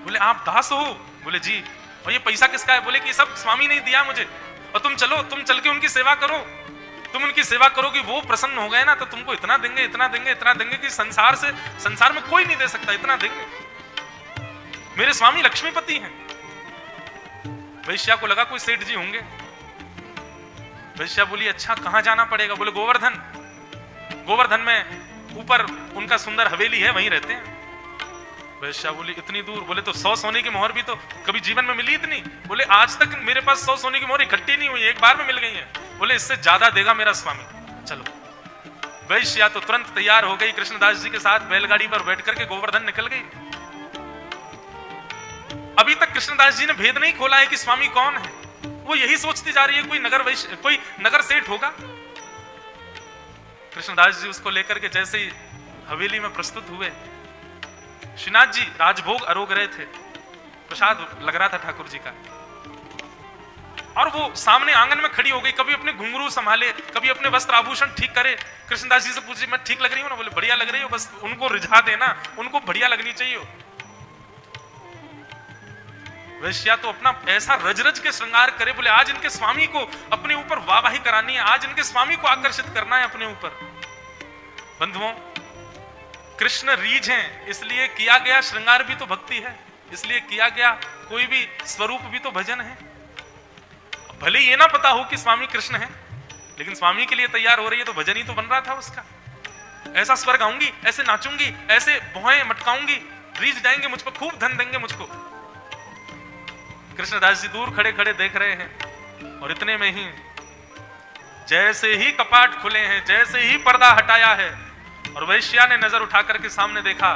बोले आप दास हो? बोले जी। और ये पैसा किसका है? बोले कि सब स्वामी ने दिया मुझे, और तुम चलो, तुम चल के उनकी सेवा करो, तुम उनकी सेवा करोगे, वो प्रसन्न हो गए ना तो तुमको इतना देंगे, इतना देंगे, इतना देंगे कि संसार में कोई नहीं दे सकता, इतना देंगे। मेरे स्वामी लक्ष्मीपति हैं। वैश्या को लगा कोई सेठ जी होंगे। वैश्या बोली अच्छा कहां जाना पड़ेगा? बोले गोवर्धन, गोवर्धन में ऊपर उनका सुंदर हवेली है, वहीं रहते हैं। वैश्या बोली इतनी दूर? बोले तो 100 सोने की मोहर भी तो कभी जीवन में मिली इतनी? बोले आज तक मेरे पास 100 सोने की मोहर इकट्ठी नहीं हुई, एक बार में मिल गई है। बोले इससे ज्यादा देगा मेरा स्वामी, चलो। वैश्या तो तुरंत तैयार हो गई, कृष्णदास जी के साथ बैलगाड़ी पर बैठ करके गोवर्धन निकल गई। अभी तक कृष्णदास जी ने भेद नहीं खोला है कि स्वामी कौन है। वो यही सोचती जा रही है कोई नगर सेठ होगा। कृष्णदास जी उसको लेकर के जैसे ही हवेली में प्रस्तुत हुए, श्रीनाथ जी राजभोग आरोग रहे थे, प्रसाद लग रहा था ठाकुर जी का, और वो सामने आंगन में खड़ी हो गई। कभी अपने घुंघरू संभाले, कभी अपने वस्त्र आभूषण ठीक करे। कृष्णदास जी से पूछे, मैं ठीक लग रही हूँ ना? बोले बढ़िया लग रही हो, बस उनको रिझा देना, उनको बढ़िया लगनी चाहिए। वैश्या तो अपना ऐसा रज रज के श्रृंगार करे, बोले आज इनके स्वामी को अपने ऊपर वाहवाही करानी है, आज इनके स्वामी को आकर्षित करना है अपने ऊपर। बंधुओं, कृष्ण रीझ हैं, इसलिए किया गया श्रृंगार भी तो भक्ति है, इसलिए किया गया कोई भी स्वरूप भी तो भजन है। भले ये ना पता हो कि स्वामी कृष्ण है, लेकिन स्वामी के लिए तैयार हो रही है तो भजन ही तो बन रहा था उसका। ऐसा स्वर गाऊंगी, ऐसे नाचूंगी, ऐसे भौहें मटकाऊंगी, रीझ जाएंगे मुझ पर, खूब धन देंगे मुझको। कृष्णदास जी दूर खड़े खड़े देख रहे हैं, और इतने में ही जैसे ही कपाट खुले हैं, जैसे ही पर्दा हटाया है, और वैश्या ने नजर उठा करके सामने देखा,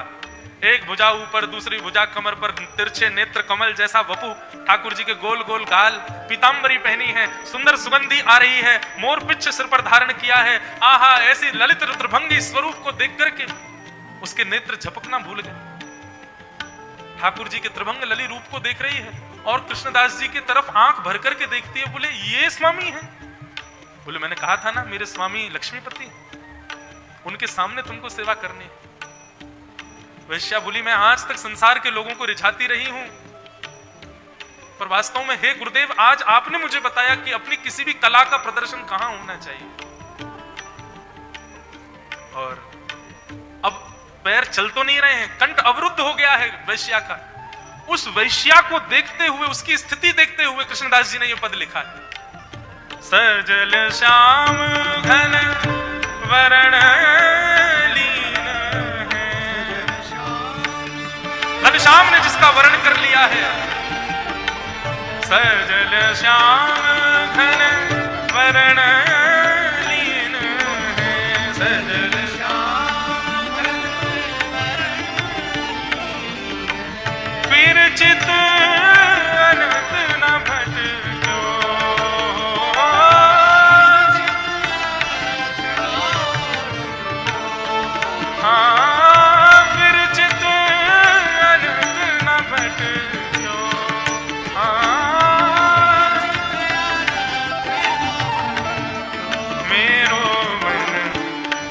एक भुजा ऊपर, दूसरी भुजा कमर पर, तिरछे नेत्र कमल जैसा वपु, ठाकुर जी के गोल गोल गाल, पीतांबरी पहनी है, सुंदर सुगंधी आ रही है, मोर पिच्छ सिर पर धारण किया है। आहा, ऐसी ललित रुद्रभंगी स्वरूप को देख करके उसके नेत्र झपकना भूल गए। ठाकुर जी के त्रिभंग लली रूप को देख रही है, और कृष्णदास जी की तरफ आंख भर करके देखती है। बोले ये स्वामी है? बोले मैंने कहा था ना मेरे स्वामी लक्ष्मीपति, उनके सामने तुमको सेवा करनी है। वैश्या बोली मैं आज तक संसार के लोगों को रिझाती रही हूं, पर वास्तव में हे गुरुदेव, आज आपने मुझे बताया कि अपनी किसी भी कला का प्रदर्शन कहां होना चाहिए। और अब पैर चल तो नहीं रहे हैं, कंठ अवरुद्ध हो गया है वैश्या का। उस वैश्या को देखते हुए, उसकी स्थिति देखते हुए कृष्णदास जी ने यह पद लिखा है, सजल श्याम घन वरण लीन है। घनश्याम ने जिसका वर्ण कर लिया है, सजल श्याम घन वरण लीन है, सजल श्याम घन वरण फिर चित अनंत न भटको। हाँ, फिर चित अनंत न भटको। हाँ, मेरो मन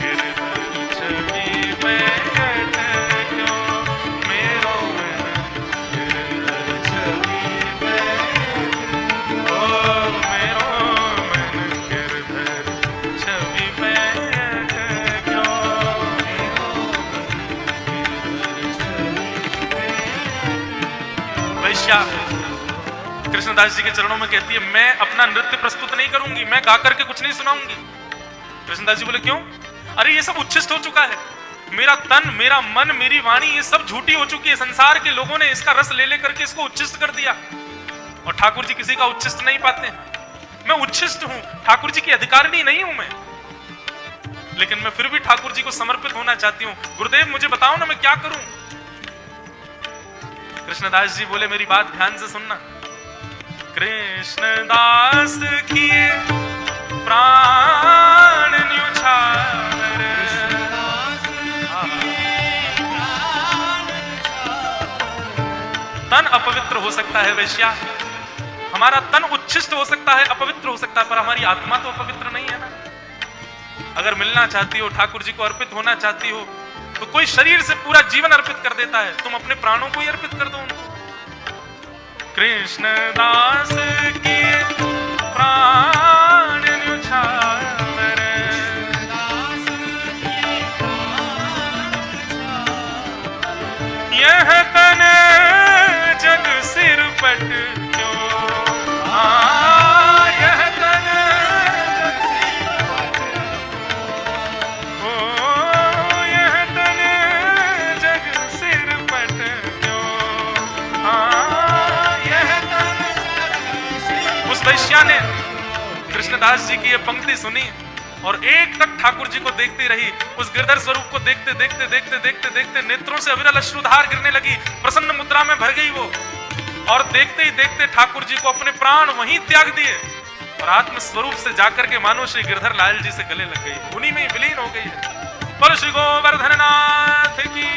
गिरधर छवि बैठो, मेरो मन गिरधर छवि बैठो, मेरो मन गिरधर छवि बैठो। वैश्या कृष्णदास जी के चरणों में कहती है, मैं अपना नृत्य प्रस्तुत नहीं करूंगी, मैं गा करके कुछ नहीं सुनाऊंगी। कृष्णदास जी बोले क्यों? अरे ये सब उच्छिष्ट हो चुका है, मेरा तन, मेरा मन, मेरी वाणी, ये सब झूठी हो चुकी है। संसार के लोगों ने इसका रस ले लेकर के इसको उच्छिष्ट कर दिया, और ठाकुर जी किसी का उच्छिष्ट नहीं पाते। मैं उच्छिष्ट हूं, ठाकुर जी की अधिकारिणी नहीं हूं मैं, लेकिन मैं फिर भी ठाकुर जी को समर्पित होना चाहती हूँ। गुरुदेव मुझे बताओ ना मैं क्या करूं। कृष्णदास जी बोले मेरी बात ध्यान से सुनना। कृष्णदास किए प्राण न्योछावर, तन अपवित्र हो सकता है वैश्या, हमारा तन उच्छिष्ट हो सकता है, अपवित्र हो सकता है, पर हमारी आत्मा तो अपवित्र नहीं है ना। अगर मिलना चाहती हो, ठाकुर जी को अर्पित होना चाहती हो, तो कोई शरीर से पूरा जीवन अर्पित कर देता है, तुम अपने प्राणों को ही अर्पित कर दो उनको। कृष्णदास के प्राण न्योछावर, यह तन जग सिर पट क्यों। यह तन जग सिर पट, ओ यह तन जग सिर पट क्यों। यह तन। उस वैश्या ने कृष्णदास जी की यह पंक्ति सुनी और एक टक ठाकुर जी को देखती रही। उस गिरधर स्वरूप को देखते देखते देखते देखते देखते नेत्रों से अविरल अश्रुधार गिरने लगी, प्रसन्न मुद्रा में भर गई वो, और देखते ही देखते ठाकुर जी को अपने प्राण वहीं त्याग दिए और आत्म स्वरूप से जाकर के मानो श्री गिरधर लाल जी से गले लग गई, उन्हीं में विलीन हो गई है। पर श्री गोवर्धन नाथ की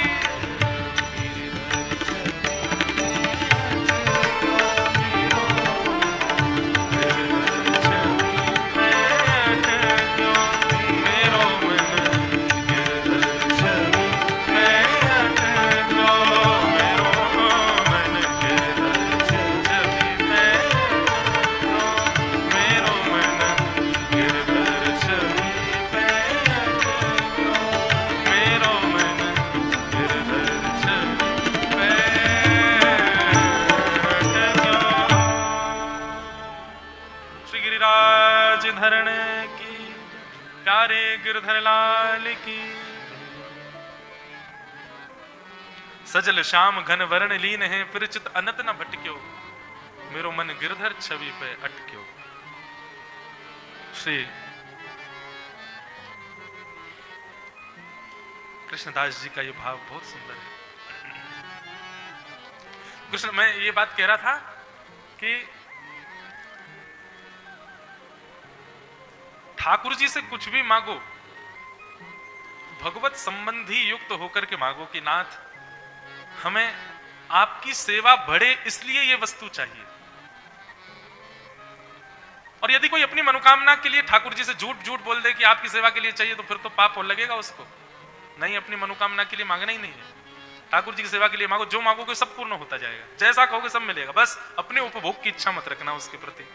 धरण की, प्यारे गिरधर लाल की। सजल श्याम घन वर्ण लीन है, फिर चित अनत न भटक्यो, मेरो मन गिरधर छवि पे अटक्यो। श्री कृष्णदास जी का ये भाव बहुत सुंदर है। कृष्ण, मैं ये बात कह रहा था कि ठाकुर जी से कुछ भी मांगो, भगवत संबंधी युक्त होकर के मांगो कि नाथ हमें आपकी सेवा बढ़े, इसलिए ये वस्तु चाहिए। और यदि कोई अपनी मनोकामना के लिए ठाकुर जी से झूठ झूठ बोल दे कि आपकी सेवा के लिए चाहिए, तो फिर तो पाप हो लगेगा उसको। नहीं, अपनी मनोकामना के लिए मांगना ही नहीं है। ठाकुर जी की सेवा के लिए मांगो, जो मांगोगे सब पूर्ण होता जाएगा, जैसा कहोगे सब मिलेगा। बस अपने उपभोग की इच्छा मत रखना उसके प्रति।